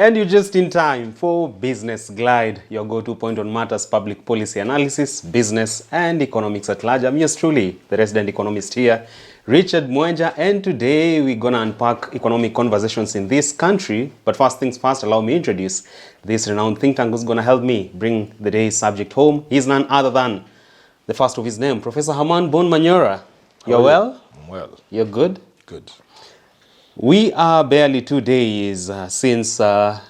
And you're just in time for Business Glide, your go-to point on matters, public policy analysis, business and economics at large. I'm yours truly, the resident economist here, Richard Mwenja, and today we're going to unpack economic conversations in this country. But first things first, allow me to introduce this renowned think tank who's going to help me bring the day's subject home. He's none other than the first of his name, Professor Herman Manyora. You're well? I'm well. You're good? Good. We are barely 2 days since our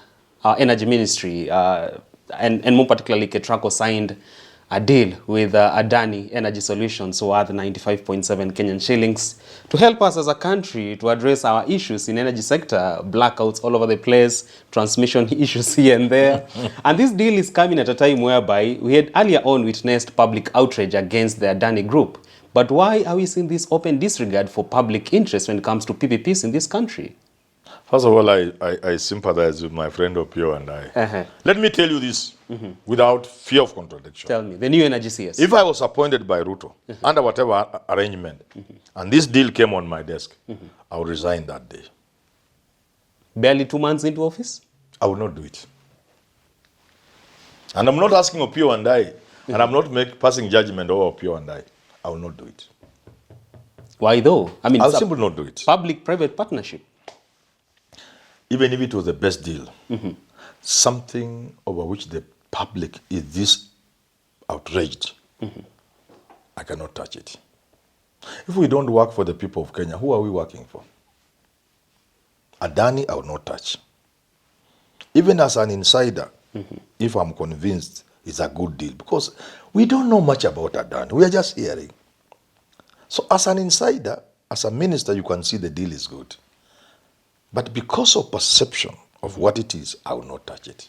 energy ministry and more particularly Ketraco signed a deal with Adani Energy Solutions worth 95.7 Kenyan shillings to help us as a country to address our issues in energy sector, blackouts all over the place, transmission issues here and there. And this deal is coming at a time whereby we had earlier on witnessed public outrage against the Adani group. But why are we seeing this open disregard for public interest when it comes to PPPs in this country? First of all, I sympathize with my friend Opio and I. Let me tell you this without fear of contradiction. Tell me, the new energy CS. If I was appointed by Ruto under whatever arrangement, and this deal came on my desk, I would resign that day. Barely 2 months into office? I would not do it. And I'm not asking Opio and I, and I'm not passing judgment over Opio and I will not do it. Why though? I mean, I'll simply not do it. Public-private partnership. Even if it was the best deal, something over which the public is this outraged, I cannot touch it. If we don't work for the people of Kenya, who are we working for? Adani, I will not touch. Even as an insider, if I'm convinced it's a good deal, because we don't know much about Adani. We are just hearing. So as an insider, as a minister, you can see the deal is good. But because of perception of what it is, I will not touch it.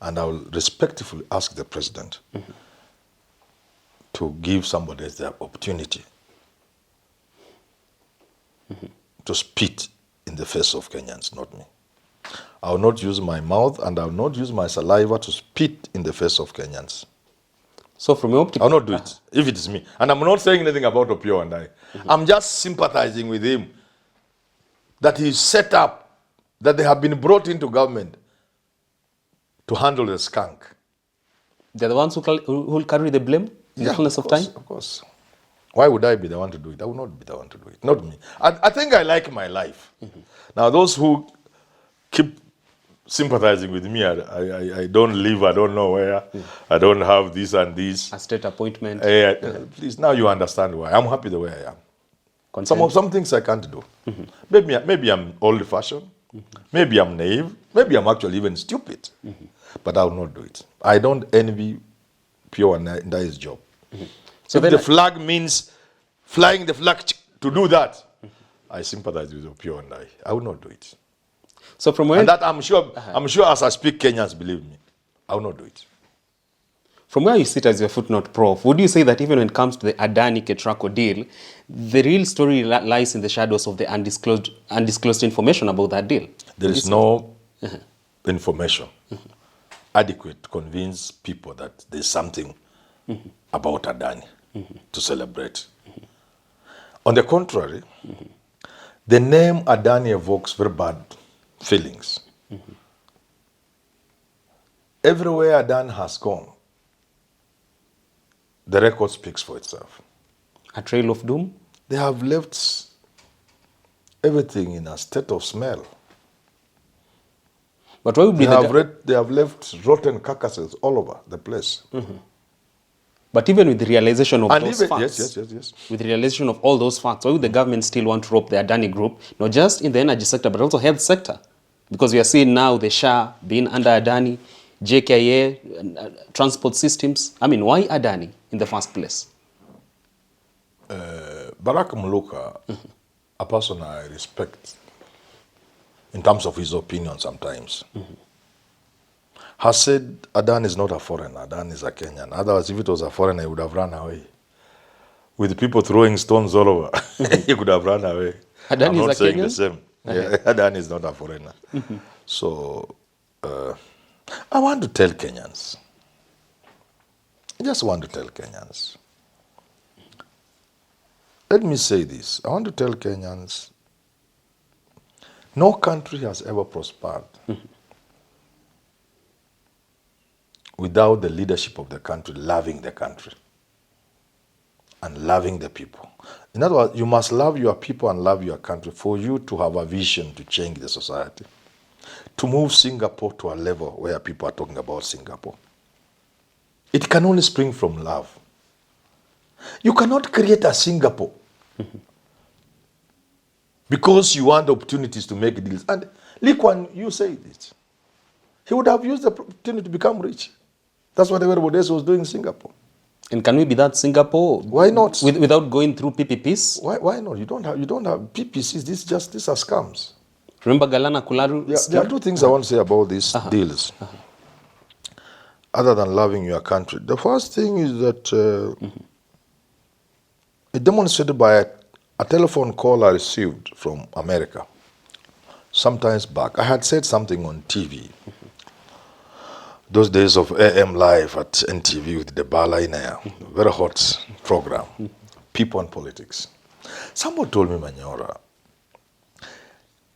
And I will respectfully ask the president to give somebody the opportunity to spit in the face of Kenyans, not me. I will not use my mouth and I will not use my saliva to spit in the face of Kenyans. So from your optic, I will not do it, if it is me. And I'm not saying anything about Opio and I. I'm just sympathizing with him that he's set up, that they have been brought into government to handle the skunk. they're the ones who will carry the blame in the fullness of time? Of course. Why would I be the one to do it? I will not be the one to do it, not me. I think I like my life. Now, those who keep sympathizing with me, I don't live, I don't know where, I don't have this and this. A state appointment. Please, now you understand why. I'm happy the way I am. Some things I can't do. Maybe I'm old-fashioned, maybe I'm naive, maybe I'm actually even stupid, but I will not do it. I don't envy Pure and Ndai's job. So if the flag means flying the flag to do that, I sympathize with Pure and I will not do it. So from where? And that I'm sure as I speak, Kenyans believe me. I will not do it. From where you sit as your footnote prof, would you say that even when it comes to the Adani-Ketraco deal, the real story lies in the shadows of the undisclosed information about that deal? There is no information adequate to convince people that there's something about Adani to celebrate. On the contrary, the name Adani evokes very bad feelings. Everywhere Adani has gone, the record speaks for itself. A trail of doom? They have left everything in a state of smell. But why would they have left rotten carcasses all over the place. But even with the realization of those facts, yes. With the realization of all those facts, why would the government still want to rope the Adani group, not just in the energy sector, but also health sector? Because we are seeing now the SHA being under Adani, JKA, transport systems. I mean, why Adani in the first place? Barack Muluka, a person I respect in terms of his opinion sometimes, has said Adani is not a foreigner, Adani is a Kenyan. Otherwise, if it was a foreigner, he would have run away. With people throwing stones all over, he could have run away. Adani I'm not is a saying Kenyan? the same. Adani is not a foreigner. So, I want to tell Kenyans, I just want to tell Kenyans, let me say this. I want to tell Kenyans, no country has ever prospered without the leadership of the country loving the country and loving the people. In other words, you must love your people and love your country for you to have a vision to change the society, to move Singapore to a level where people are talking about Singapore. It can only spring from love. You cannot create a Singapore because you want opportunities to make deals. And Lee Kuan Yew said it. He would have used the opportunity to become rich. That's what everybody else was doing in Singapore. And can we be that Singapore? Why not? Without going through PPPs? Why not? You don't have PPCs. These are scams. Remember Galana Kularu? Yeah, there are two things I want to say about these deals. Other than loving your country. The first thing is that it demonstrated by a telephone call I received from America sometimes back. I had said something on TV. Those days of AM Live at NTV with the Bala Inaya, very hot program, People and Politics. Somebody told me, Manyora,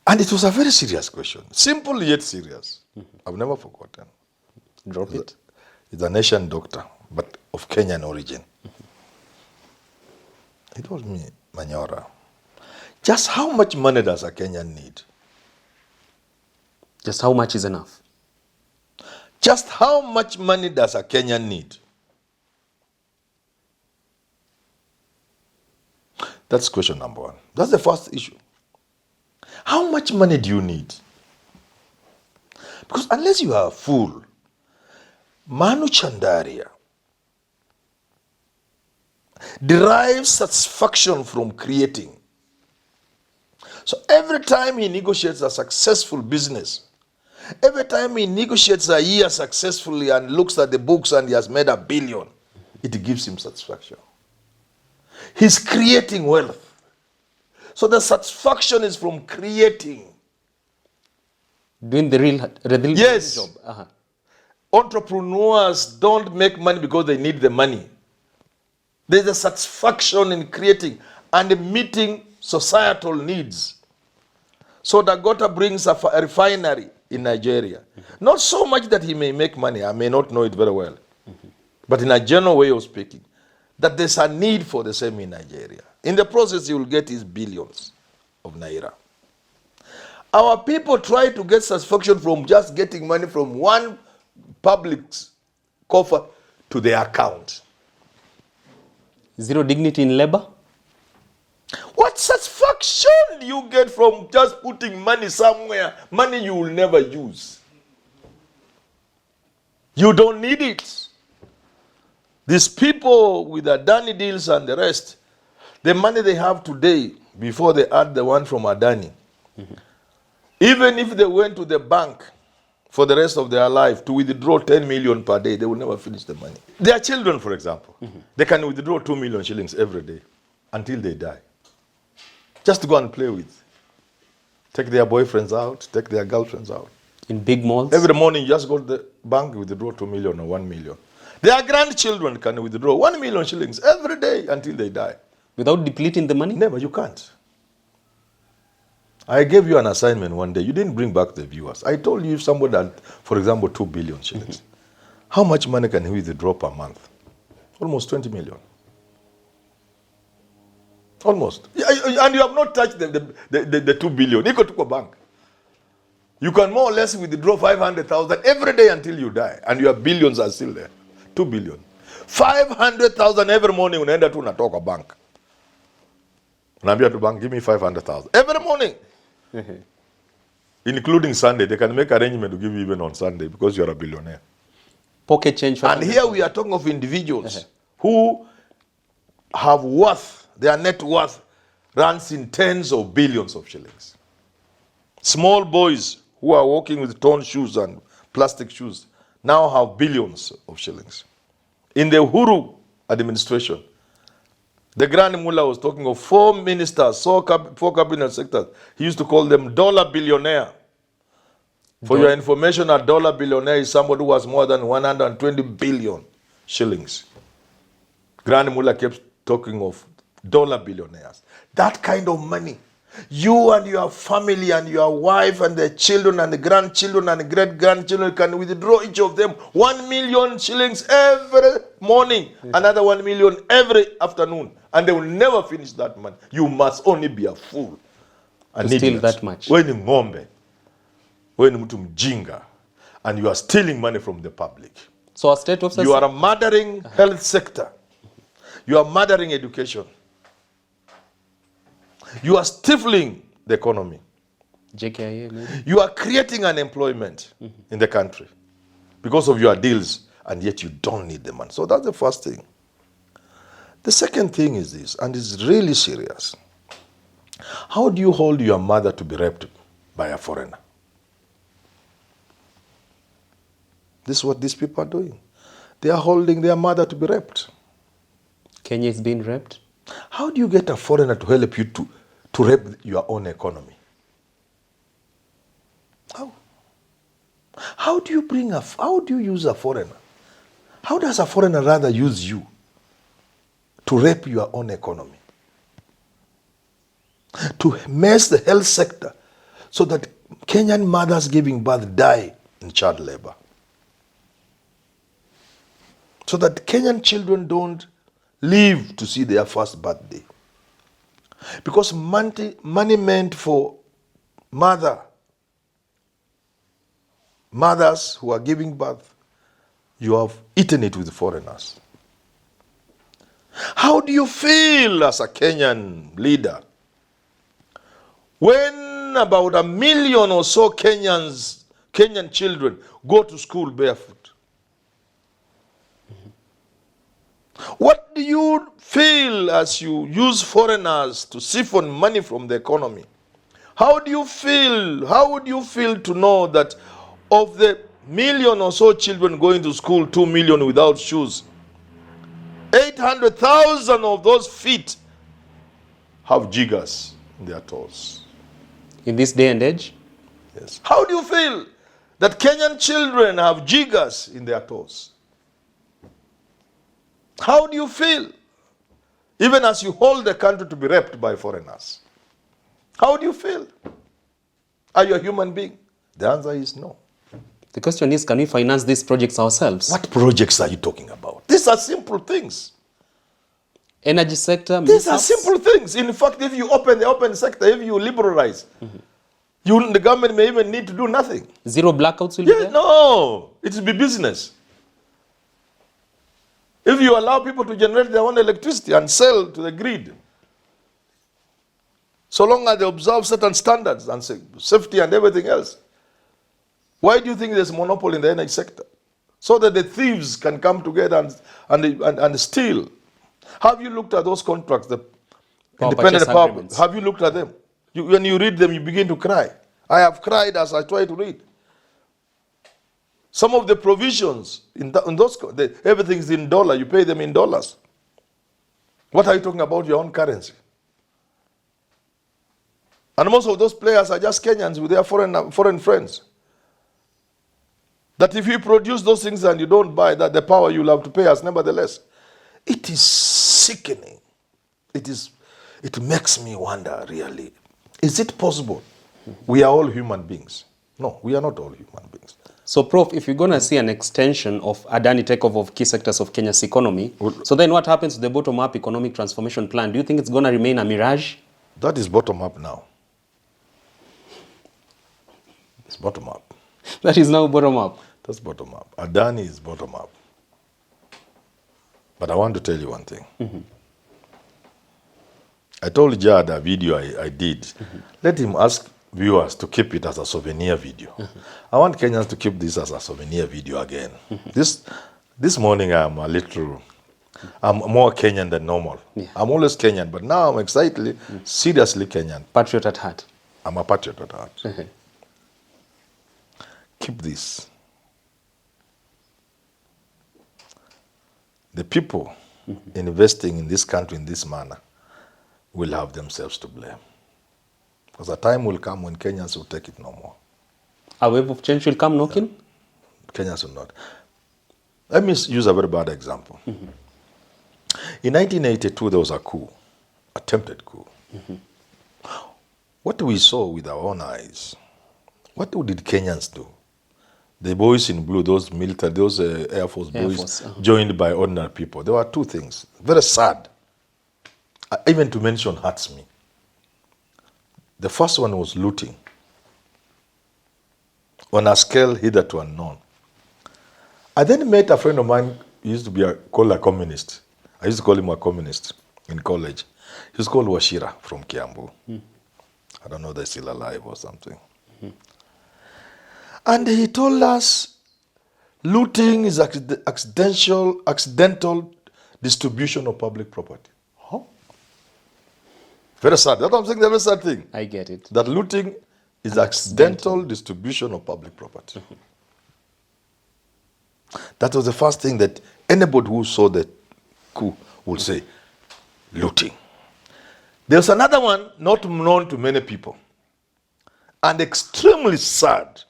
and it was a very serious question, simple yet serious. I've never forgotten. Drop it. He's a nation doctor, but of Kenyan origin. He told me, Manyora, just how much money does a Kenyan need? Just how much is enough? Just how much money does a Kenyan need? That's question number one. That's the first issue. How much money do you need? Because unless you are a fool, Manu Chandaria derives satisfaction from creating. So every time he negotiates a successful business, every time he negotiates a year successfully and looks at the books and he has made $1 billion, it gives him satisfaction. He's creating wealth. So the satisfaction is from creating. Doing the real yes. job. Entrepreneurs don't make money because they need the money. There's a satisfaction in creating and meeting societal needs. So Dagota brings a refinery in Nigeria. Not so much that he may make money, I may not know it very well, but in a general way of speaking, that there's a need for the same in Nigeria. In the process, he will get his billions of naira. Our people try to get satisfaction from just getting money from one public's coffer to their account. Zero dignity in labor? What satisfaction do you get from just putting money somewhere, money you will never use? You don't need it. These people with Adani deals and the rest, the money they have today, before they add the one from Adani, even if they went to the bank for the rest of their life to withdraw 10 million per day, they will never finish the money. Their children, for example, they can withdraw 2 million shillings every day until they die. Just to go and play with. Take their boyfriends out, take their girlfriends out. In big malls? Every morning, you just go to the bank, withdraw 2 million or 1 million. Their grandchildren can withdraw 1 million shillings every day until they die. Without depleting the money? Never, you can't. I gave you an assignment one day. You didn't bring back the viewers. I told you if somebody had, for example, 2 billion shillings, how much money can he withdraw per month? Almost 20 million. Almost. And you have not touched the 2 billion. You go to a bank. You can more or less withdraw 500,000 every day until you die. And your billions are still there. 2 billion. 500,000 every morning when I enter to a bank. When I'm here to bank, give me 500,000. Every morning. Including Sunday. They can make arrangement to give you even on Sunday because you're a billionaire. Pocket change. And here we are talking of individuals who have worth, their net worth runs in tens of billions of shillings. Small boys who are walking with torn shoes and plastic shoes now have billions of shillings. In the Uhuru administration, the Grand Mullah was talking of 4 ministers, 4 cabinet sectors. He used to call them dollar billionaire. For your information, a dollar billionaire is somebody who has more than 120 billion shillings. Grand Mullah kept talking of dollar billionaires. That kind of money. You and your family and your wife and the children and the grandchildren and the great-grandchildren can withdraw each of them 1 million shillings every morning, another 1 million every afternoon, and they will never finish that money. You must only be a fool. To steal that much. When ngombe, when mtu mjinga, and you are stealing money from the public. So our state officers... You are murdering health sector. You are murdering education. You are stifling the economy. JKIA, maybe? You are creating unemployment in the country because of your deals, and yet you don't need the money. So that's the first thing. The second thing is this, and it's really serious. How do you hold your mother to be raped by a foreigner? This is what these people are doing. They are holding their mother to be raped. Kenya is being raped? How do you get a foreigner to help you to rape your own economy? How? How do you use a foreigner? How does a foreigner rather use you to rape your own economy? To mess the health sector so that Kenyan mothers giving birth die in child labor. So that Kenyan children don't live to see their first birthday. Because money meant for mothers who are giving birth, you have eaten it with foreigners. How do you feel as a Kenyan leader when about 1 million or so Kenyan children go to school barefoot? What do you feel as you use foreigners to siphon money from the economy? How do you feel? How would you feel to know that of the 1 million or so children going to school, 2 million without shoes, 800,000 of those feet have jiggers in their toes? In this day and age? Yes. How do you feel that Kenyan children have jiggers in their toes? How do you feel, even as you hold the country to be raped by foreigners? How do you feel? Are you a human being? The answer is no. The question is, can we finance these projects ourselves? What projects are you talking about? These are simple things. Energy sector? These are simple things. In fact, if you open the open sector, if you liberalize, the government may even need to do nothing. Zero blackouts will be there? No, it will be business. If you allow people to generate their own electricity and sell to the grid, so long as they observe certain standards and safety and everything else, why do you think there's a monopoly in the energy sector? So that the thieves can come together and steal. Have you looked at those contracts, the independent power? Have you looked at them? When you read them, you begin to cry. I have cried as I try to read. Some of the provisions in those, everything's in dollar. You pay them in dollars. What are you talking about your own currency? And most of those players are just Kenyans with their foreign friends. That if you produce those things and you don't buy that, the power you'll have to pay us nevertheless. It is sickening. It makes me wonder, really. Is it possible? We are all human beings. No, we are not all human beings. So, Prof, if you're going to see an extension of Adani takeover of key sectors of Kenya's economy, so then what happens to the bottom-up economic transformation plan? Do you think it's going to remain a mirage? That is bottom-up now. It's bottom-up. That is now bottom-up. That's bottom-up. Adani is bottom-up. But I want to tell you one thing. I told Jad a video I did. Let him ask viewers to keep it as a souvenir video. I want Kenyans to keep this as a souvenir video again. This morning I'm more Kenyan than normal. Yeah. I'm always Kenyan, but now I'm excitedly, seriously Kenyan. Patriot at heart. I'm a patriot at heart. Keep this. The people investing in this country in this manner will have themselves to blame. Because a time will come when Kenyans will take it no more. A wave of change will come knocking? Yeah. Kenyans will not. Let me use a very bad example. In 1982, there was a coup, attempted coup. what we saw with our own eyes, what did Kenyans do? The boys in blue, those military, those Air Force boys, joined by ordinary people. There were two things. Very sad. Even to mention hurts me. The first one was looting on a scale hitherto unknown. I then met a friend of mine who used to be called a communist. I used to call him a communist in college. He was called Washira from Kiambu. I don't know if they're still alive or something. And he told us looting is accidental distribution of public property. Huh? Very sad. That's what I'm saying, the very sad thing. I get it. That looting is accidental distribution of public property. That was the first thing that anybody who saw the coup would say, looting. There's another one not known to many people and extremely sad.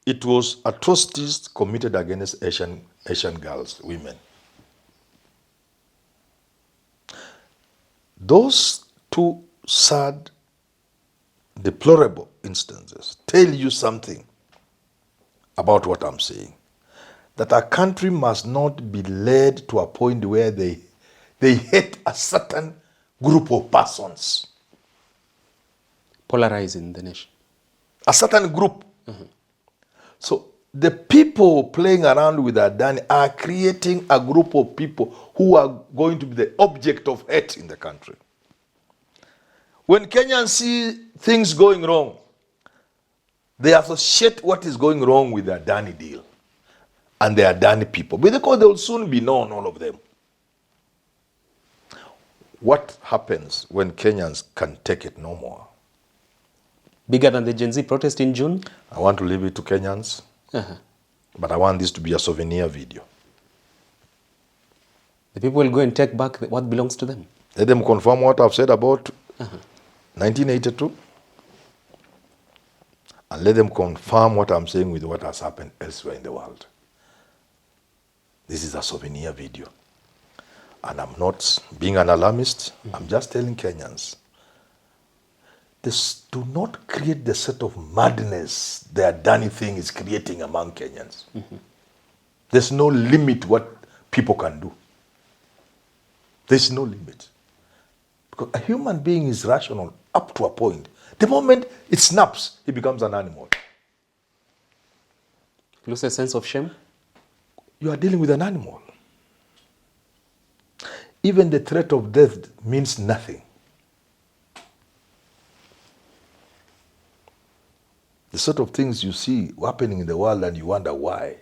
It was atrocities committed against Asian girls, women. Those two sad, deplorable instances tell you something about what I'm saying. That a country must not be led to a point where they hate a certain group of persons. Polarizing the nation. A certain group. So the people playing around with Adani are creating a group of people who are going to be the object of hate in the country. When Kenyans see things going wrong, they associate what is going wrong with the Adani deal and the Adani people, because they will soon be known, all of them. What happens when Kenyans can take it no more? Bigger than the Gen Z protest in June? I want to leave it to Kenyans, but I want this to be a souvenir video. The people will go and take back what belongs to them. Let them confirm what I've said about 1982, and let them confirm what I'm saying with what has happened elsewhere in the world. This is a souvenir video. And I'm not being an alarmist. I'm just telling Kenyans, this, do not create the set of madness the Adani thing is creating among Kenyans. There's no limit what people can do. There's no limit. Because a human being is rational up to a point. The moment it snaps, he becomes an animal. Lose a sense of shame? You are dealing with an animal. Even the threat of death means nothing. The sort of things you see happening in the world and you wonder why.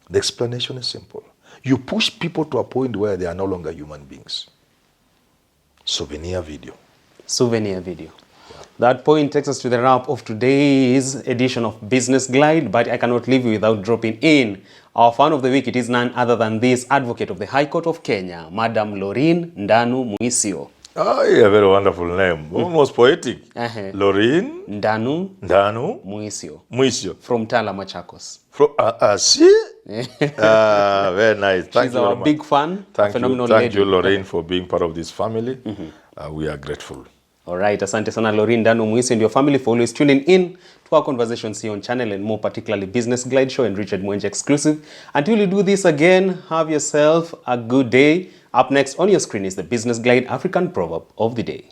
The explanation is simple. You push people to a point where they are no longer human beings. Souvenir video. Souvenir video. That point takes us to the wrap of today's edition of Business Glide, but I cannot leave you without dropping in our fan of the week. It is none other than this advocate of the High Court of Kenya, Madam Loreen Ndanu Muisio. Oh, yeah, very wonderful name. Almost poetic. Loreen Ndanu Muisio. From Tala, Machakos. From, see? Very nice. She's our big fan. Thank you, Loreen, for being part of this family. We are grateful. All right, asante sana Loreen Ndanu Muisio and your family for always tuning in to our conversations here on channel, and more particularly Business Glide Show and Richard Mwenje exclusive. Until you do this again, have yourself a good day. Up next on your screen is the Business Glide African Proverb of the Day.